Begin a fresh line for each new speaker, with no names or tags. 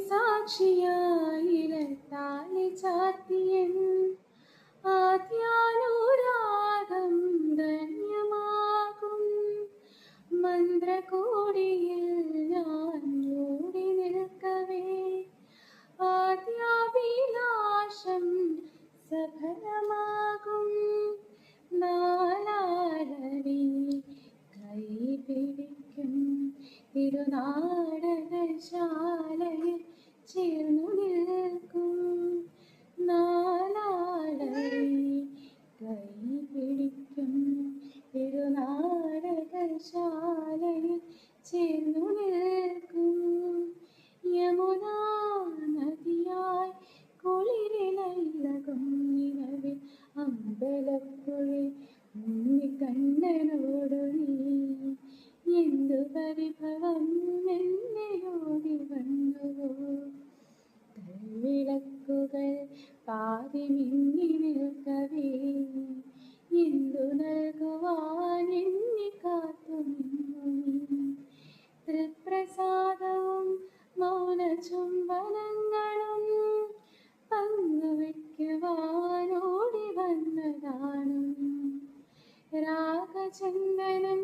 സാക്ഷിയായിരത്താലി ചാത്തിയൻ ആദ്യാനുരാഗം ധന്യമാകും മന്ത്രകോടിയിൽ ഞാൻ ഓടി നിൽക്കവേ ആദ്യാഭിലാഷം സഫലമാകും നാലാളി കൈപിടിക്കും തിരുനാടകശാലയിൽ ചേർന്നു നിൽക്കും നാലാളി കൈപിടിക്കും തിരുനാടകശാലയിൽ ചേർന്നു നിൽക്കും യമുനാ നദിയായി കുളിരിലയിലകും നിലവിൽ അമ്പലപ്പുഴി ഉണ്ണിക്കണ്ണനോടു നീ എന്തു പരിഭവം എന്നെയോടി വന്നുവോ കൽവിളക്കുകൾ പാതി മിന്നി നിൽക്കവേ എന്തു നൽകുവാൻ എന്നെ കാത്തു നിന്നു നീ തൃപ്രസാദവും മൗന ചുംബനങ്ങളും പങ്കുവയ്ക്കുവാനോടി വന്നതാണ് രാഗചന്ദനം